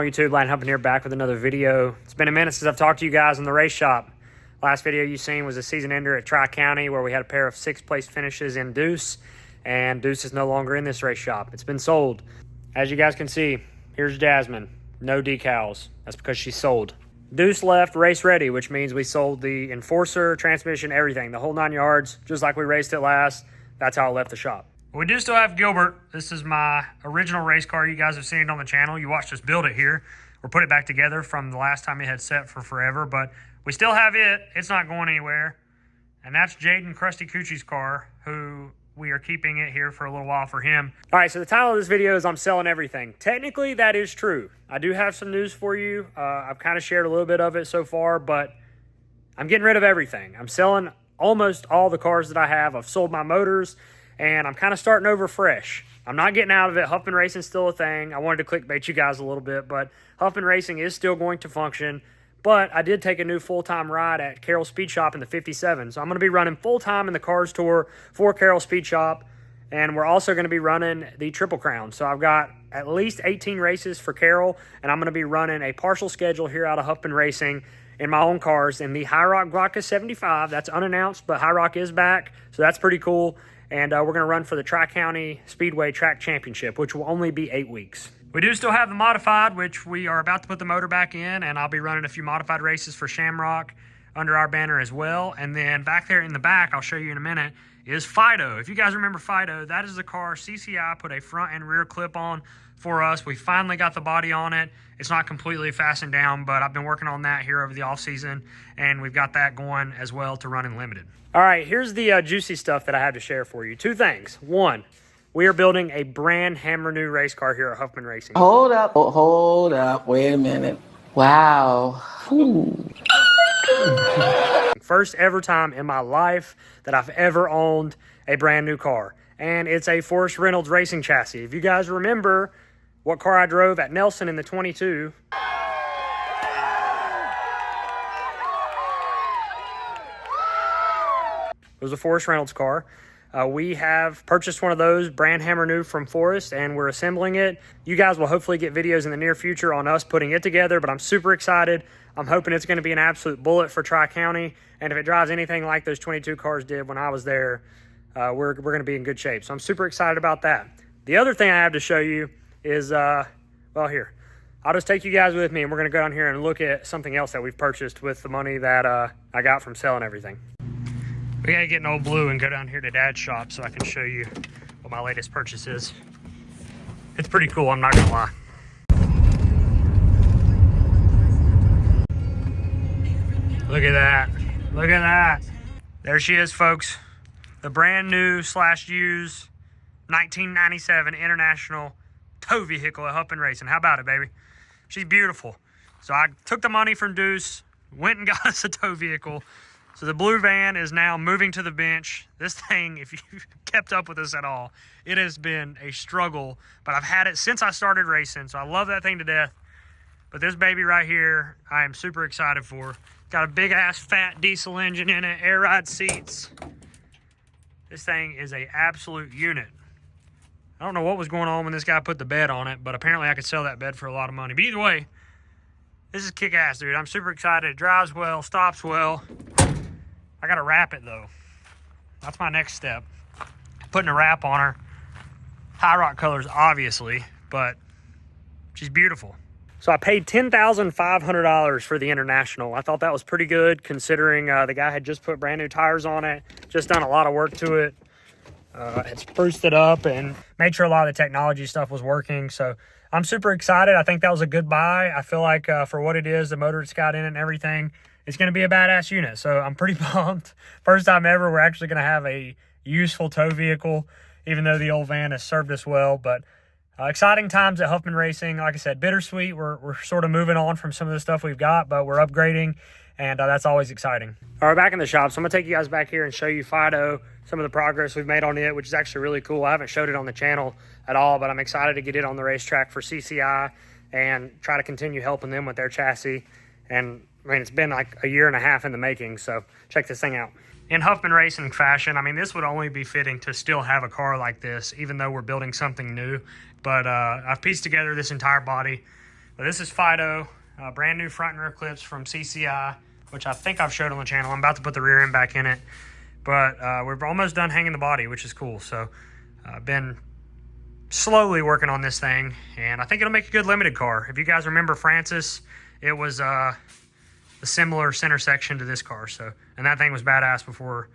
on YouTube? Landon Huffman here, back with another video. It's been a minute since I've talked to you guys in the race shop. Last video you seen was a season ender at Tri-County where we had a pair of 6th place finishes in Deuce, and Deuce is no longer in this race shop. It's been sold. As you guys can see, here's Jasmine. No decals. That's because she's sold. Deuce left race ready, which means we sold the enforcer, transmission, everything, the whole 9 yards, just like we raced it last. That's how it left the shop. We do still have Gilbert. This is my original race car. You guys have seen it on the channel. You watched us build it here or put it back together from the last time it had set for forever, but we still have it. It's not going anywhere. And that's Jaden Krusty Coochie's car, who we are keeping it here for a little while for him. All right, so the title of this video is I'm selling everything. Technically, that is true. I do have some news for you. I've kind of shared a little bit of it so far, but I'm getting rid of everything. I'm selling almost all the cars that I have. I've sold my motors, and I'm kind of starting over fresh. I'm not getting out of it. Huffman Racing is still a thing. I wanted to clickbait you guys a little bit, but Huffman Racing is still going to function. But I did take a new full-time ride at Carroll Speed Shop in the 57. So I'm going to be running full-time in the Cars Tour for Carroll Speed Shop. And we're also going to be running the Triple Crown. So I've got at least 18 races for Carroll, and I'm going to be running a partial schedule here out of Huffman Racing in my own cars in the High Rock Vodka 75. That's unannounced, but High Rock is back, so that's pretty cool. And we're going to run for the Tri-County Speedway Track Championship, which will only be 8 weeks. We do still have the modified, which we are about to put the motor back in, and I'll be running a few modified races for Shamrock under our banner as well. And then back there in the back, I'll show you in a minute, is phto. If you guys remember phto, that is the car CCI put a front and rear clip on for us. We finally got the body on it. It's not completely fastened down, but I've been working on that here over the off season, and we've got that going as well to run in limited. All right, here's the juicy stuff that I have to share for you. 2 things. 1, we are building a brand hammer new race car here at Huffman Racing. Hold up, wait a minute. Wow. Ooh. First ever time in my life that I've ever owned a brand new car. And it's a Forrest Reynolds racing chassis. If you guys remember what car I drove at Nelson in the 22, it was a Forrest Reynolds car. We have purchased one of those brand hammer new from Forrest, and we're assembling it. You guys will hopefully get videos in the near future on us putting it together, but I'm super excited. I'm hoping it's going to be an absolute bullet for Tri-County, and if it drives anything like those 22 cars did when I was there, we're going to be in good shape. So I'm super excited about that. The other thing I have to show you is, well, here. I'll just take you guys with me, and we're going to go down here and look at something else that we've purchased with the money that I got from selling everything. We gotta get an old blue and go down here to Dad's shop so I can show you what my latest purchase is. It's pretty cool, I'm not gonna lie. Look at that. Look at that. There she is, folks. The brand new / used 1997 International tow vehicle at Huffman Racing. How about it, baby? She's beautiful. So I took the money from Deuce, went and got us a tow vehicle. So the blue van is now moving to the bench. This thing, if you've kept up with us at all, it has been a struggle, but I've had it since I started racing, so I love that thing to death. But this baby right here, I am super excited for. Got a big-ass fat diesel engine in it, air ride seats. This thing is an absolute unit. I don't know what was going on when this guy put the bed on it, but apparently I could sell that bed for a lot of money. But either way, this is kick-ass, dude. I'm super excited. It drives well, stops well. I gotta wrap it though. That's my next step. Putting a wrap on her. High Rock colors, obviously, but she's beautiful. So I paid $10,500 for the International. I thought that was pretty good considering the guy had just put brand new tires on it, just done a lot of work to it. Had spruced it up and made sure a lot of the technology stuff was working. So I'm super excited. I think that was a good buy. I feel like for what it is, the motor it's got in it and everything, it's going to be a badass unit, so I'm pretty pumped. First time ever, we're actually going to have a useful tow vehicle, even though the old van has served us well. But exciting times at Huffman Racing. Like I said, bittersweet. We're sort of moving on from some of the stuff we've got, but we're upgrading, and that's always exciting. All right, back in the shop. So I'm going to take you guys back here and show you phto, some of the progress we've made on it, which is actually really cool. I haven't showed it on the channel at all, but I'm excited to get it on the racetrack for CCI and try to continue helping them with their chassis. And I mean, it's been like a year and a half in the making, so check this thing out. In Huffman Racing fashion, I mean, this would only be fitting to still have a car like this, even though we're building something new. But I've pieced together this entire body But this is phto, brand new front and rear clips from CCI, which I think I've showed on the channel. I'm about to put the rear end back in it, but we're almost done hanging the body, which is cool. So I've been slowly working on this thing, and I think it'll make a good limited car. If you guys remember Francis, it was a similar center section to this car. So, and that thing was badass before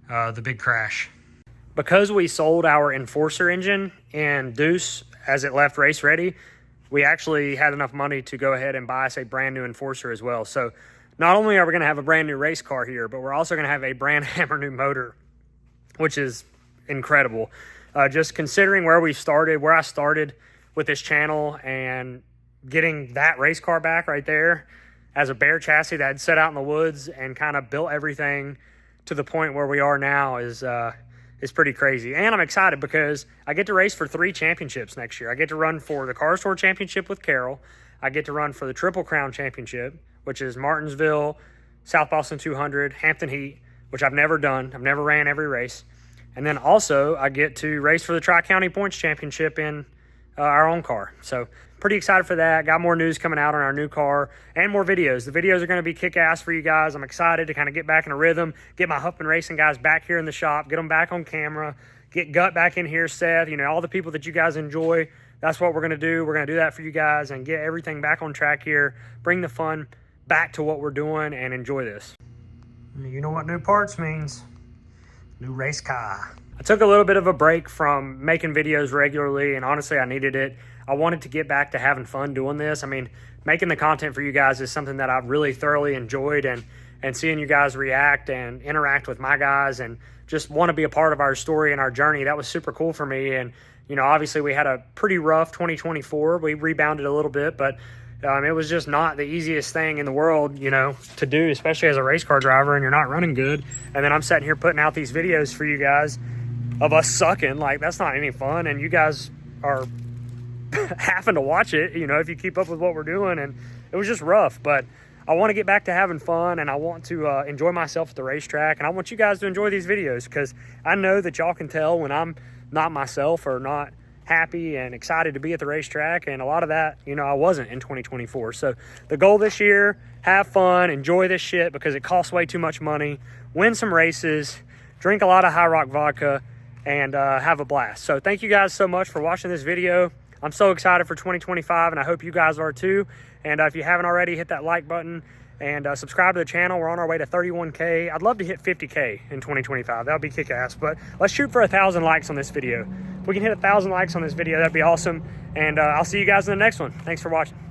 the big crash. Because we sold our Enforcer engine in Deuce as it left race ready, we actually had enough money to go ahead and buy us a brand new Enforcer as well. So not only are we going to have a brand new race car here, but we're also going to have a brand hammer new motor, which is incredible. Just considering where I started with this channel, and getting that race car back right there as a bare chassis that had set out in the woods and kind of built everything to the point where we are now is pretty crazy. And I'm excited because I get to race for 3 championships next year. I get to run for the Car Store Championship with Carroll. I get to run for the Triple Crown Championship, which is Martinsville, South Boston 200, Hampton Heat, which I've never done. I've never ran every race. And then also I get to race for the Tri-County Points Championship in our own car. So pretty excited for that. Got more news coming out on our new car and more videos. The videos are going to be kick-ass for you guys. I'm excited to kind of get back in a rhythm, get my Huffman Racing guys back here in the shop, get them back on camera, get Gut back in here, Seth, you know, all the people that you guys enjoy. That's what we're going to do. We're going to do that for you guys and get everything back on track here, bring the fun back to what we're doing, and enjoy this. You know what new parts means. New race car. I took a little bit of a break from making videos regularly, and honestly, I needed it. I wanted to get back to having fun doing this. I mean, making the content for you guys is something that I've really thoroughly enjoyed, and seeing you guys react and interact with my guys and just want to be a part of our story and our journey, that was super cool for me. And, you know, obviously we had a pretty rough 2024. We rebounded a little bit, but it was just not the easiest thing in the world, you know, to do, especially as a race car driver and you're not running good. And then I'm sitting here putting out these videos for you guys of us sucking. Like, that's not any fun, and you guys are having to watch it, you know, if you keep up with what we're doing. And it was just rough, but I want to get back to having fun, and I want to enjoy myself at the racetrack, and I want you guys to enjoy these videos, because I know that y'all can tell when I'm not myself or not happy and excited to be at the racetrack, and a lot of that, you know, I wasn't in 2024. So the goal this year, have fun, enjoy this shit, because it costs way too much money, win some races, drink a lot of High Rock vodka, and have a blast. So thank you guys so much for watching this video. I'm so excited for 2025, and I hope you guys are too. And if you haven't already, hit that like button and subscribe to the channel. We're on our way to 31K. I'd love to hit 50K in 2025. That would be kick-ass. But let's shoot for 1,000 likes on this video. If we can hit 1,000 likes on this video, that'd be awesome. And I'll see you guys in the next one. Thanks for watching.